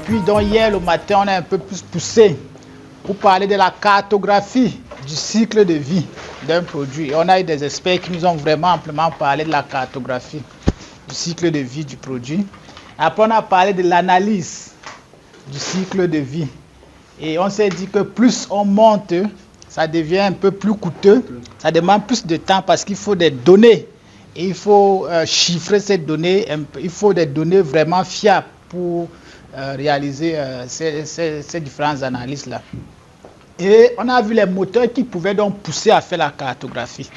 puis donc hier le matin, on a un peu plus poussé pour parler de la cartographie du cycle de vie d'un produit. Et on a eu des experts qui nous ont vraiment amplement parlé de la cartographie du cycle de vie du produit. Après, on a parlé de l'analyse du cycle de vie. Et on s'est dit que plus on monte, ça devient un peu plus coûteux. Ça demande plus de temps parce qu'il faut des données. Et il faut chiffrer ces données. Il faut des données vraiment fiables pour réaliser ces différentes analyses-là. Et on a vu les moteurs qui pouvaient donc pousser à faire la cartographie.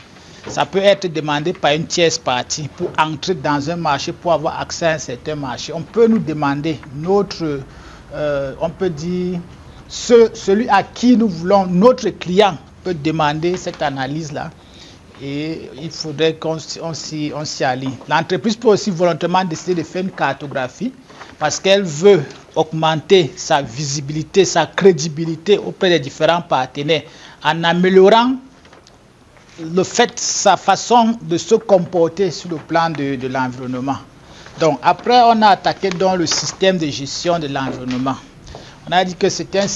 Ça peut être demandé par une tierce partie pour entrer dans un marché, pour avoir accès à un certain marché. On peut nous demander on peut dire, celui à qui nous voulons, notre client peut demander cette analyse-là. Et il faudrait qu'on s'y allie. L'entreprise peut aussi volontairement décider de faire une cartographie parce qu'elle veut augmenter sa visibilité, sa crédibilité auprès des différents partenaires en améliorant sa façon de se comporter sur le plan de l'environnement. Donc après, on a attaqué dans le système de gestion de l'environnement. On a dit que c'est un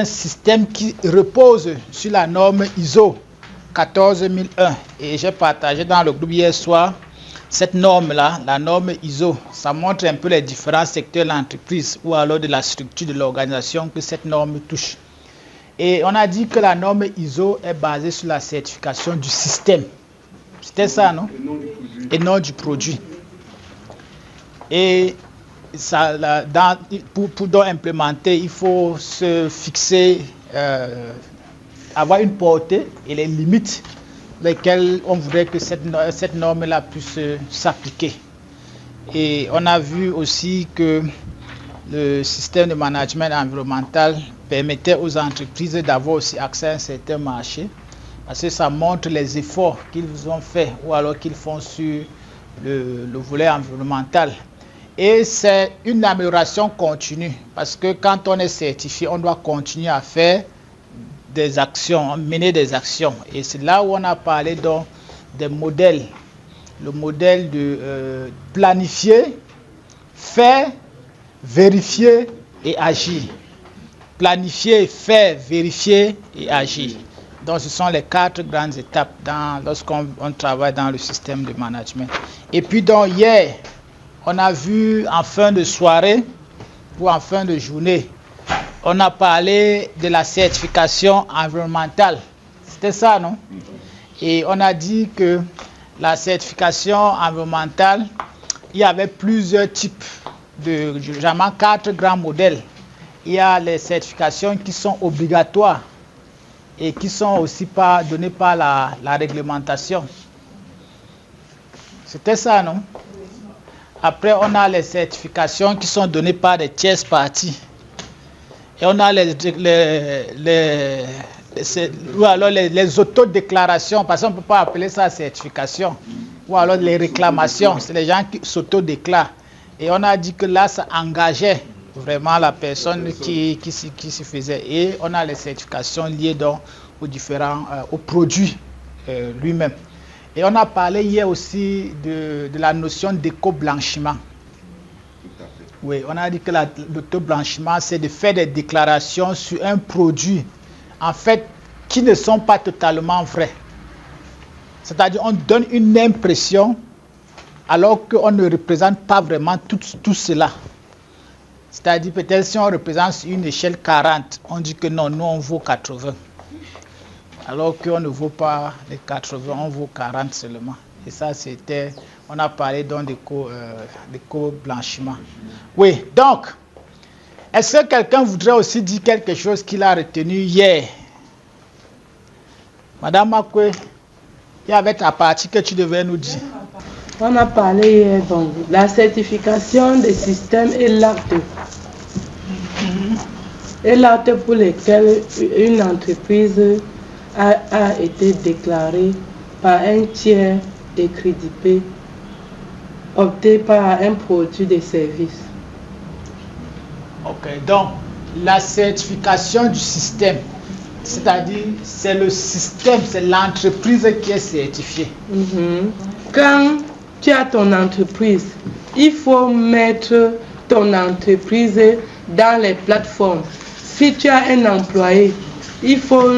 système qui repose sur la norme ISO 14001. Et j'ai partagé dans le groupe hier soir cette norme-là, la norme ISO. Ça montre un peu les différents secteurs de l'entreprise ou alors de la structure de l'organisation que cette norme touche. Et on a dit que la norme ISO est basée sur la certification du système. C'était ça, non? Et non du produit. Et ça, pour donc implémenter, il faut se fixer, avoir une portée et les limites lesquelles on voudrait que cette norme-là puisse s'appliquer. Et on a vu aussi que le système de management environnemental permettait aux entreprises d'avoir aussi accès à un certain marché, parce que ça montre les efforts qu'ils ont faits ou alors qu'ils font sur le volet environnemental. Et c'est une amélioration continue, parce que quand on est certifié, on doit continuer à faire des actions, mener des actions. Et c'est là où on a parlé donc des modèles. Le modèle de planifier, faire, vérifier et agir. Planifier, faire, vérifier et agir. Donc ce sont les 4 grandes étapes lorsqu'on travaille dans le système de management. Et puis donc hier, on a vu en fin de soirée ou en fin de journée, on a parlé de la certification environnementale. C'était ça, non? Et on a dit que la certification environnementale, il y avait plusieurs types généralement 4 grands modèles. Il y a les certifications qui sont obligatoires et qui sont aussi données par la réglementation. C'était ça, non? Après, on a les certifications qui sont données par des tierces parties. Et on a ou alors les autodéclarations, parce qu'on ne peut pas appeler ça certification. Ou alors les réclamations, c'est les gens qui s'autodéclarent. Et on a dit que là, ça engageait vraiment la personne qui s'y faisait. Et on a les certifications liées donc aux produits lui-même. Et on a parlé hier aussi de la notion d'éco-blanchiment. Oui, on a dit que l'auto-blanchiment, c'est de faire des déclarations sur un produit, en fait, qui ne sont pas totalement vraies. C'est-à-dire, on donne une impression, alors qu'on ne représente pas vraiment tout cela. C'est-à-dire, peut-être si on représente sur une échelle 40, on dit que non, nous on vaut 80. Alors qu'on ne vaut pas les 80, on vaut 40 seulement. Et ça, on a parlé donc d'éco-blanchiment. Oui, donc, est-ce que quelqu'un voudrait aussi dire quelque chose qu'il a retenu hier? Madame Makwe, il y avait ta partie que tu devais nous dire. On a parlé hier donc de la certification des systèmes et l'acte. Et l'acte pour lequel une entreprise a été déclarée par un tiers décrédité, opté par un produit de service. Ok, donc la certification du système, c'est-à-dire c'est le système, c'est l'entreprise qui est certifiée. Quand tu as ton entreprise, il faut mettre ton entreprise dans les plateformes. Si tu as un employé, il faut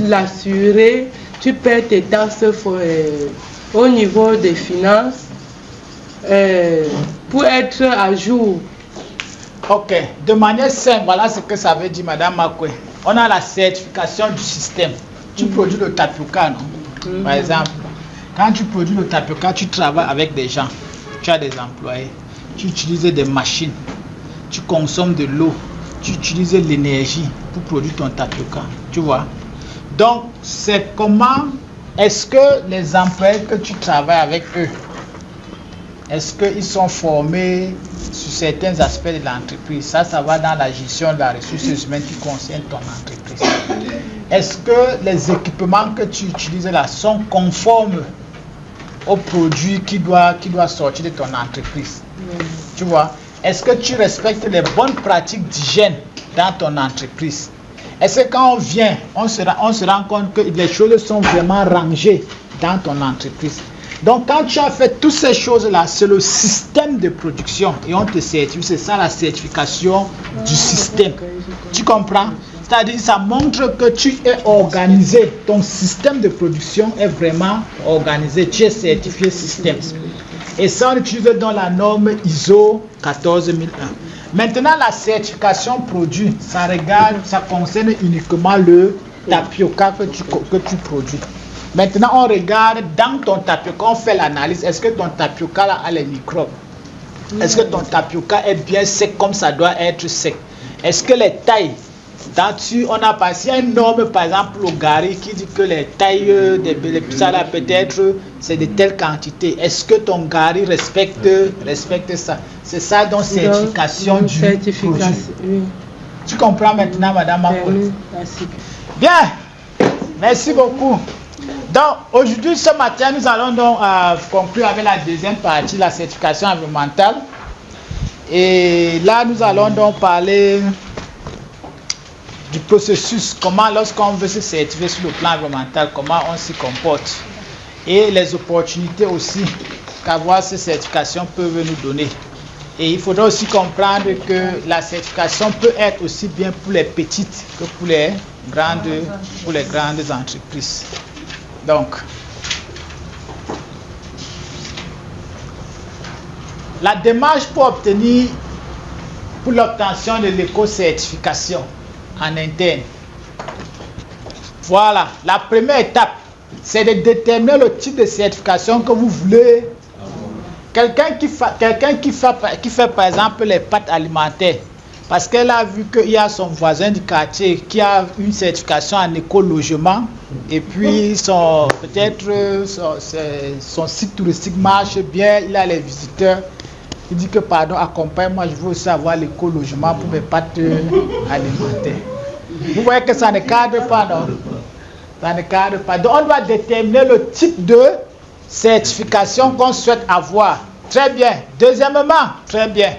l'assurer, tu paies tes taxes au niveau des finances pour être à jour. Ok, de manière simple, voilà ce que ça veut dire, Madame Makwe. On a la certification du système. Tu produis le tapioca, non? Par exemple, quand tu produis le tapioca, tu travailles avec des gens, tu as des employés, tu utilises des machines, tu consommes de l'eau, tu utilises l'énergie pour produire ton tapioca, tu vois. Donc, c'est comment est-ce que les employés que tu travailles avec eux, est-ce qu'ils sont formés sur certains aspects de l'entreprise? Ça va dans la gestion de la ressource humaine qui concerne ton entreprise. Est-ce que les équipements que tu utilises là sont conformes aux produits qui doivent sortir de ton entreprise? Tu vois? Est-ce que tu respectes les bonnes pratiques d'hygiène dans ton entreprise? Est-ce que quand on vient, on se rend compte que les choses sont vraiment rangées dans ton entreprise? Donc, quand tu as fait toutes ces choses-là, c'est le système de production et on te certifie. C'est ça la certification du système. Tu comprends? C'est-à-dire, ça montre que tu es organisé. Ton système de production est vraiment organisé. Tu es certifié système. Et ça, on utilise dans la norme ISO 14001. Maintenant, la certification produit, ça concerne uniquement le tapioca que tu produis. Maintenant, on regarde dans ton tapioca, on fait l'analyse. Est-ce que ton tapioca là, a les microbes? Est-ce que ton tapioca est bien sec comme ça doit être sec? Est-ce que les tailles, on a passé une norme, par exemple, au Gari qui dit que les tailles des pizzas là, peut-être, c'est de telle quantité. Est-ce que ton Gari respecte ça? C'est ça, donc, certification du produit. Oui. Tu comprends maintenant, Madame Makwe? Bien, merci beaucoup. Donc, aujourd'hui, ce matin, nous allons donc conclure avec la deuxième partie, la certification environnementale. Et là, nous allons donc parler du processus, comment lorsqu'on veut se certifier sur le plan environnemental, comment on s'y comporte. Et les opportunités aussi qu'avoir ces certifications peuvent nous donner. Et il faudra aussi comprendre que la certification peut être aussi bien pour les petites que pour les grandes entreprises. Donc, la démarche pour l'obtention de l'éco-certification en interne. Voilà, la première étape, c'est de déterminer le type de certification que vous voulez. Quelqu'un qui fait par exemple les pâtes alimentaires, parce qu'elle a vu qu'il y a son voisin du quartier qui a une certification en éco-logement et puis son site touristique marche bien, il a les visiteurs. Il dit que pardon, accompagne-moi, je veux aussi avoir l'éco-logement pour mes pâtes alimentaires. Vous voyez que ça ne cadre pas, non? Ça ne cadre pas. Donc on doit déterminer le type de certification qu'on souhaite avoir. Très bien. Deuxièmement, très bien,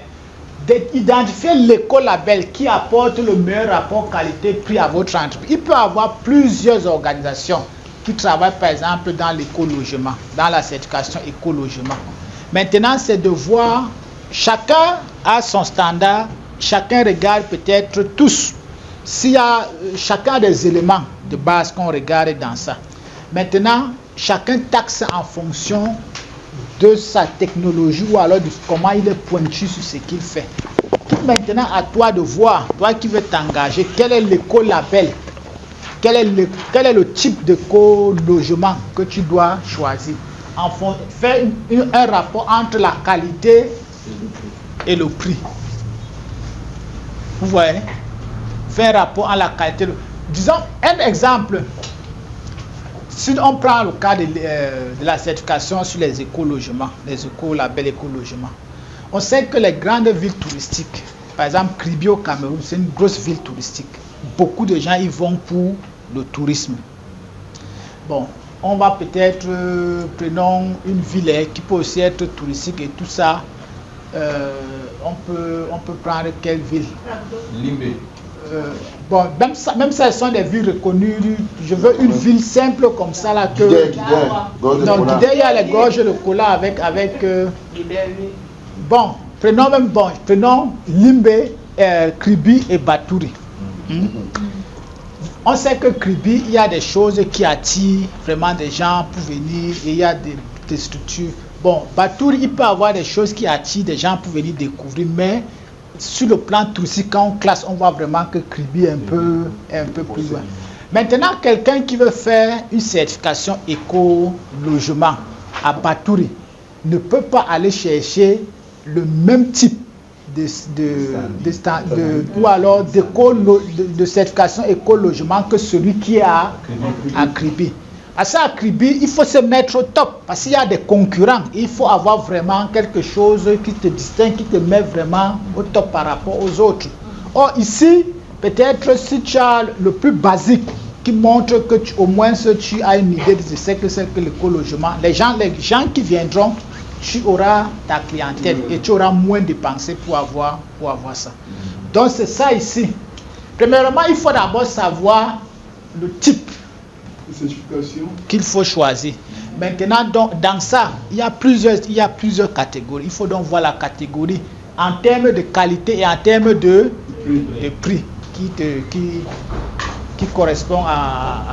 d'identifier l'écolabel qui apporte le meilleur rapport qualité-prix à votre entreprise. Il peut y avoir plusieurs organisations qui travaillent par exemple dans l'écologement, dans la certification écologement. Maintenant, c'est de voir, chacun a son standard, chacun regarde peut-être tous. S'il y a chacun des éléments de base qu'on regarde dans ça. Maintenant, chacun taxe en fonction de sa technologie ou alors de comment il est pointu sur ce qu'il fait. Maintenant, à toi de voir, toi qui veux t'engager, quel est l'écolabel, quel est le type de co-logement que tu dois choisir. Faire un rapport entre la qualité et le prix. Vous voyez? Faire un rapport entre la qualité. Disons un exemple. Si on prend le cas de la certification sur les écologements, les écolabels écologements, on sait que les grandes villes touristiques, par exemple Kribi au Cameroun, c'est une grosse ville touristique. Beaucoup de gens y vont pour le tourisme. Bon, on va peut-être, prenons une ville qui peut aussi être touristique et tout ça. On peut prendre quelle ville? Limbe. Bon, même ça, elles sont des villes reconnues. Je veux une ville simple comme ça là que. Non, il y a les gorges de cola avec. Bon, Prenons Limbe, Kribi et Batouri. On sait que Kribi, il y a des choses qui attirent vraiment des gens pour venir et il y a des structures. Bon, Batouri, il peut y avoir des choses qui attirent des gens pour venir découvrir, mais sur le plan touristique, quand on classe, on voit vraiment que Kribi est un peu plus loin. Maintenant, quelqu'un qui veut faire une certification éco-logement à Batouri ne peut pas aller chercher le même type ou alors de certification éco-logement que celui qui est à Kribi. À ça, à Kribi, il faut se mettre au top parce qu'il y a des concurrents. Il faut avoir vraiment quelque chose qui te distingue, qui te met vraiment au top par rapport aux autres. Or, ici, peut-être si tu as le plus basique qui montre que au moins tu as une idée de ce que c'est que l'éco-logement, les gens qui viendront, tu auras ta clientèle et tu auras moins dépensé pour avoir ça. Donc c'est ça ici. Premièrement, il faut d'abord savoir le type qu'il faut choisir. Maintenant, dans ça, il y a plusieurs catégories. Il faut donc voir la catégorie en termes de qualité et en termes de prix qui correspond à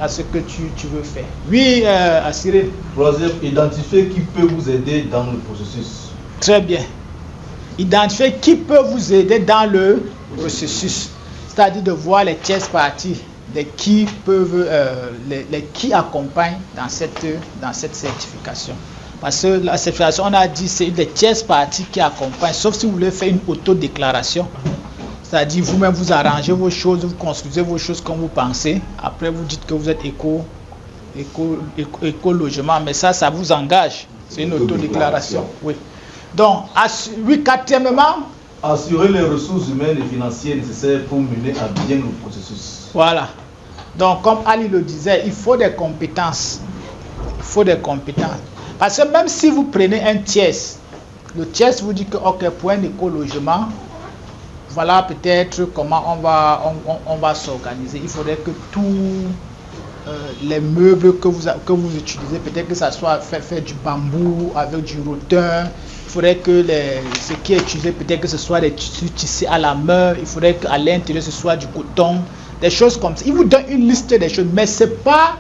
ce que tu veux faire. Oui, Cyril. Troisième, identifier qui peut vous aider dans le processus. Très bien. Identifier qui peut vous aider dans le processus. C'est-à-dire de voir les tierces parties, les qui accompagnent dans cette certification. Parce que la certification, on a dit, c'est les tierces parties qui accompagnent, sauf si vous voulez faire une autodéclaration. C'est-à-dire vous-même vous arrangez vos choses, vous construisez vos choses comme vous pensez. Après vous dites que vous êtes éco-logement, mais ça vous engage. C'est une autodéclaration. Oui. Donc, quatrièmement, assurer les ressources humaines et financières nécessaires pour mener à bien le processus. Voilà. Donc, comme Ali le disait, il faut des compétences. Parce que même si vous prenez un tiers, le tiers vous dit que ok, pour un éco-logement, voilà peut-être comment on va s'organiser. Il faudrait que tous les meubles que vous utilisez, peut-être que ça soit fait du bambou avec du rotin. Il faudrait que ce qui est utilisé, peut-être que ce soit des tissus tissés à la main. Il faudrait qu'à l'intérieur ce soit du coton, des choses comme ça. Il vous donne une liste des choses, mais c'est pas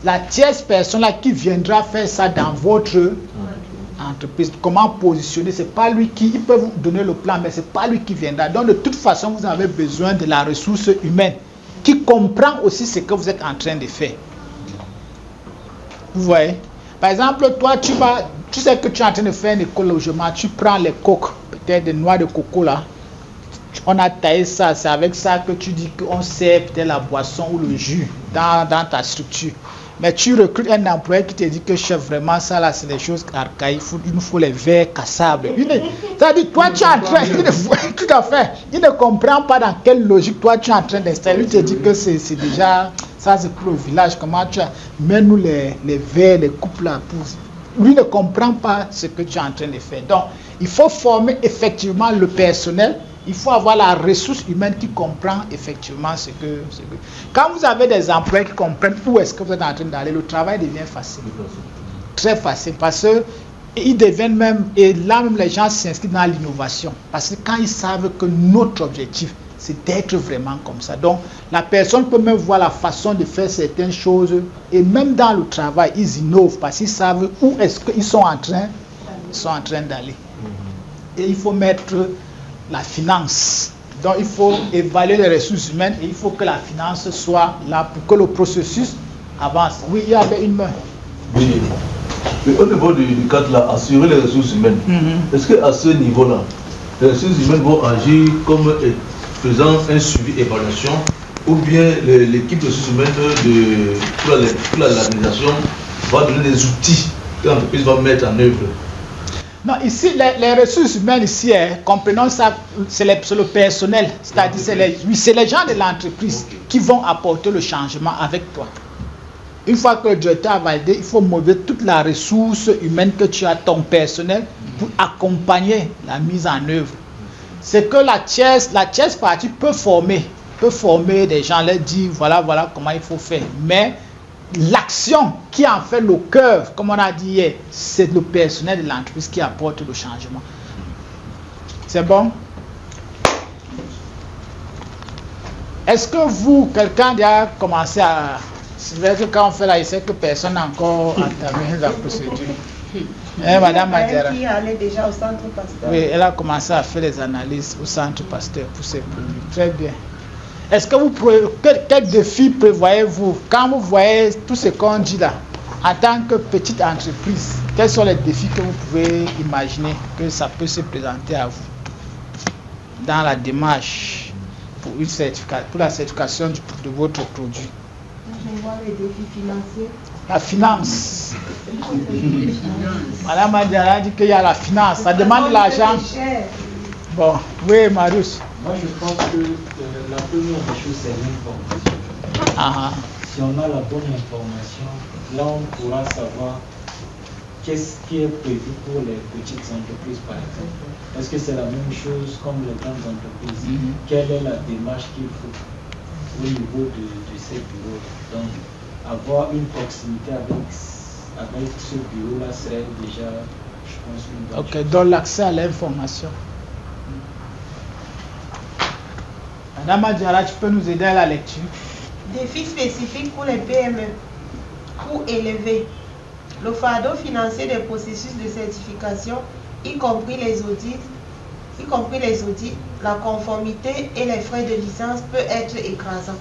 la tierce personne là qui viendra faire ça dans votre entreprise. Comment positionner, c'est pas lui il peut vous donner le plan, mais c'est pas lui qui viendra. Donc de toute façon, vous avez besoin de la ressource humaine qui comprend aussi ce que vous êtes en train de faire. Vous voyez? Par exemple, toi, tu sais que tu es en train de faire un éco-logement, tu prends les coques, peut-être des noix de coco là. On a taillé ça, c'est avec ça que tu dis qu'on sert peut-être la boisson ou le jus dans ta structure. Mais tu recrutes un employé qui te dit que chef, vraiment ça là c'est des choses archaïques, il nous faut les verres cassables. C'est-à-dire toi tu es en train, tout à fait, il ne comprend pas dans quelle logique toi tu es en train d'installer. Il te dit que c'est déjà, ça c'est pour le village, comment tu as, mets-nous les verres, les coupes là pour... Lui ne comprend pas ce que tu es en train de faire. Donc il faut former effectivement le personnel. Il faut avoir la ressource humaine qui comprend effectivement ce que... Quand vous avez des employés qui comprennent où est-ce que vous êtes en train d'aller, le travail devient facile. Très facile. Parce qu'ils deviennent même... Et là même, les gens s'inscrivent dans l'innovation. Parce que quand ils savent que notre objectif, c'est d'être vraiment comme ça. Donc, la personne peut même voir la façon de faire certaines choses. Et même dans le travail, ils innovent parce qu'ils savent où est-ce qu'ils sont en train d'aller. Et il faut mettre... la finance. Donc il faut évaluer les ressources humaines et il faut que la finance soit là pour que le processus avance. Oui, il y avait une main. Oui. Mais au niveau du cadre là, assurer les ressources humaines, est-ce qu'à ce niveau-là, les ressources humaines vont agir comme faisant un suivi évaluation ou bien l'équipe de ressources humaines pour l'organisation va donner des outils que l'entreprise va mettre en œuvre? Non, ici, les ressources humaines, ici, comprenons ça, c'est le personnel, c'est-à-dire c'est les gens de l'entreprise qui vont apporter le changement avec toi. Une fois que le directeur a validé, il faut mobiliser toute la ressource humaine que tu as, ton personnel, pour accompagner la mise en œuvre. C'est que la tierce partie peut former des gens, leur dire voilà comment il faut faire. Mais l'action qui en fait le cœur, comme on a dit hier, c'est le personnel de l'entreprise qui apporte le changement. C'est bon? Est-ce que vous, quelqu'un a commencé à... C'est vrai que quand on fait là, il sait que personne n'a encore entamé la procédure. Madame Madiara. Qui allait déjà au centre Pasteur. Oui, elle a commencé à faire les analyses au centre Pasteur pour ses produits. Très bien. Est-ce que vous quel défi prévoyez-vous quand vous voyez tout ce qu'on dit là, en tant que petite entreprise, quels sont les défis que vous pouvez imaginer que ça peut se présenter à vous dans la démarche pour la certification de votre produit? Je vois les défis financiers. La finance. Madame Madiara a dit qu'il y a la finance, ça demande de l'argent. Bon, oui, Marius. Moi, je pense que la première des choses, c'est l'information. Si on a la bonne information, là, on pourra savoir qu'est-ce qui est prévu pour les petites entreprises, par exemple. Est-ce que c'est la même chose comme les grandes entreprises? Quelle est la démarche qu'il faut au niveau de ces bureaux? Donc, avoir une proximité avec ce bureau-là serait déjà, je pense, une bonne chose. Ok, donc l'accès à l'information. Madame Madiara, tu peux nous aider à la lecture? Défis spécifiques pour les PME. Coûts élevés. Le fardeau financier des processus de certification, y compris les audits, la conformité et les frais de licence peut être écrasant.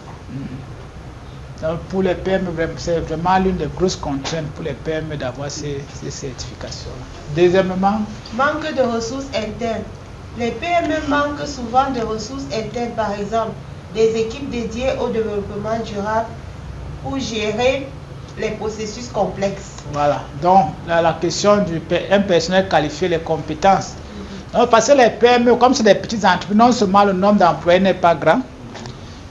Donc pour les PME, c'est vraiment l'une des grosses contraintes pour les PME d'avoir ces certifications-là. Deuxièmement, manque de ressources internes. Les PME manquent souvent de ressources internes, par exemple des équipes dédiées au développement durable pour gérer les processus complexes. Voilà, donc la question d'un personnel qualifié, les compétences. Donc, parce que les PME, comme c'est des petites entreprises, non seulement le nombre d'employés n'est pas grand,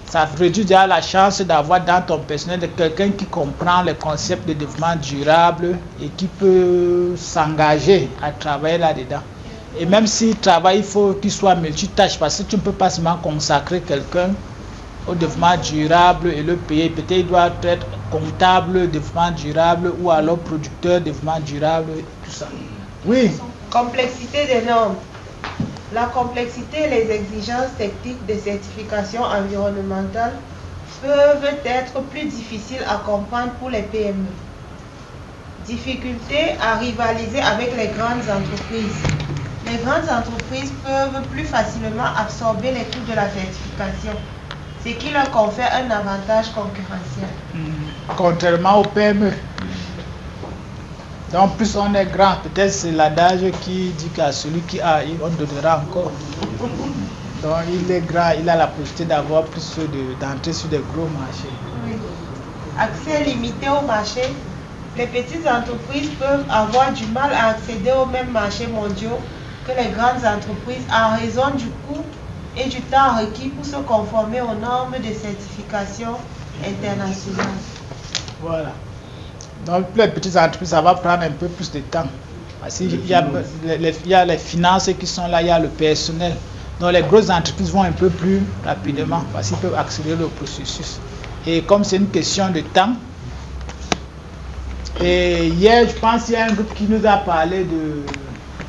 ça réduit déjà la chance d'avoir dans ton personnel quelqu'un qui comprend les concepts de développement durable et qui peut s'engager à travailler là-dedans. Et même s'il travaille, il faut qu'il soit multitâche parce que tu ne peux pas seulement consacrer quelqu'un au développement durable et le payer. Peut-être il doit être comptable développement durable ou alors producteur développement durable, tout ça. Oui. Complexité des normes. La complexité et les exigences techniques des certifications environnementales peuvent être plus difficiles à comprendre pour les PME. Difficulté à rivaliser avec les grandes entreprises. Les grandes entreprises peuvent plus facilement absorber les coûts de la certification, ce qui leur confère un avantage concurrentiel. Contrairement aux PME. Donc plus on est grand, peut-être c'est l'adage qui dit qu'à celui qui a, on donnera encore. Donc il est grand, il a la possibilité d'avoir plus d'entrer sur des gros marchés. Oui. Accès limité au marché. Les petites entreprises peuvent avoir du mal à accéder aux mêmes marchés mondiaux que les grandes entreprises en raison du coût et du temps requis pour se conformer aux normes de certification internationale. Voilà. Donc pour les petites entreprises, ça va prendre un peu plus de temps. Parce qu'il y a les finances qui sont là, il y a le personnel. Donc les grosses entreprises vont un peu plus rapidement parce qu'ils peuvent accélérer le processus. Et comme c'est une question de temps, et hier je pense qu'il y a un groupe qui nous a parlé de...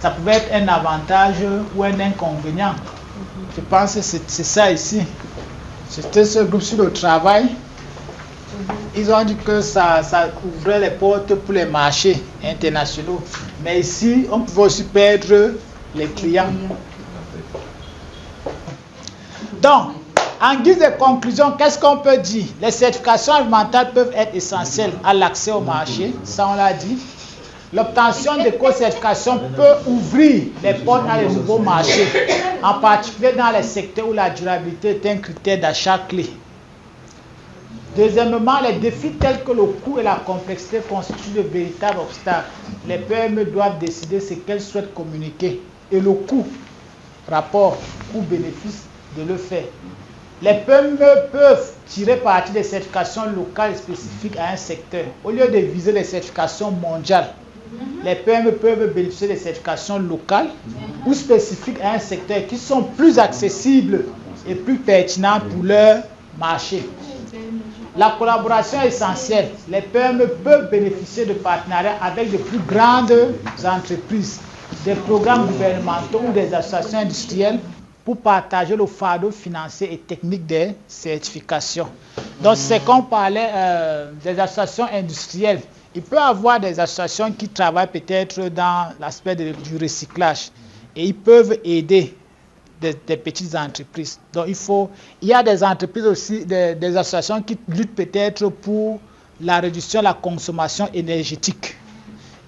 Ça pouvait être un avantage ou un inconvénient. Je pense que c'est ça ici. C'était ce groupe sur le travail. Ils ont dit que ça ouvrait les portes pour les marchés internationaux. Mais ici, on pouvait aussi perdre les clients. Donc, en guise de conclusion, qu'est-ce qu'on peut dire? Les certifications environnementales peuvent être essentielles à l'accès au marché, ça on l'a dit. L'obtention d'éco-certification peut ouvrir les portes à de nouveaux marchés, en particulier dans les secteurs où la durabilité est un critère d'achat clé. Deuxièmement, les défis tels que le coût et la complexité constituent de véritables obstacles. Les PME doivent décider ce qu'elles souhaitent communiquer et le coût, rapport coût-bénéfice de le faire. Les PME peuvent tirer parti des certifications locales spécifiques à un secteur. Au lieu de viser les certifications mondiales, les PME peuvent bénéficier des certifications locales ou spécifiques à un secteur qui sont plus accessibles et plus pertinentes pour leur marché. La collaboration est essentielle. Les PME peuvent bénéficier de partenariats avec de plus grandes entreprises des programmes gouvernementaux ou des associations industrielles pour partager le fardeau financier et technique des certifications. Donc, c'est qu'on parlait des associations industrielles. Il peut y avoir des associations qui travaillent peut-être dans l'aspect du recyclage et ils peuvent aider des petites entreprises. Donc, il y a des entreprises aussi, des associations qui luttent peut-être pour la réduction de la consommation énergétique.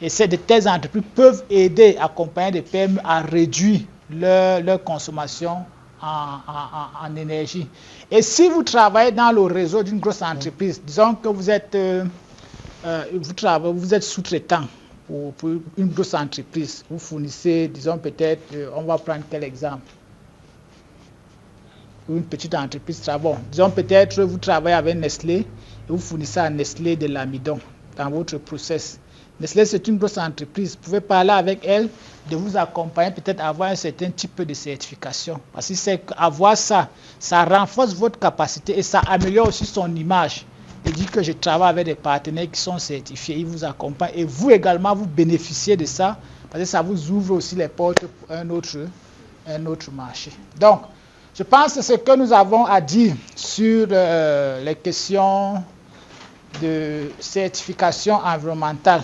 Et de telles entreprises peuvent aider, accompagner des PME à réduire leur consommation en énergie. Et si vous travaillez dans le réseau d'une grosse entreprise, disons que vous êtes sous-traitant pour une grosse entreprise, vous fournissez, disons peut-être, on va prendre quel exemple? Une petite entreprise, bon, disons peut-être vous travaillez avec Nestlé et vous fournissez à Nestlé de l'amidon dans votre process. Nestlé, c'est une grosse entreprise. Vous pouvez parler avec elle, de vous accompagner, peut-être avoir un certain type de certification. Parce que c'est avoir ça renforce votre capacité et ça améliore aussi son image. Et dit que je travaille avec des partenaires qui sont certifiés, ils vous accompagnent et vous également, vous bénéficiez de ça parce que ça vous ouvre aussi les portes pour un autre marché. Donc, je pense que ce que nous avons à dire sur les questions de certification environnementale.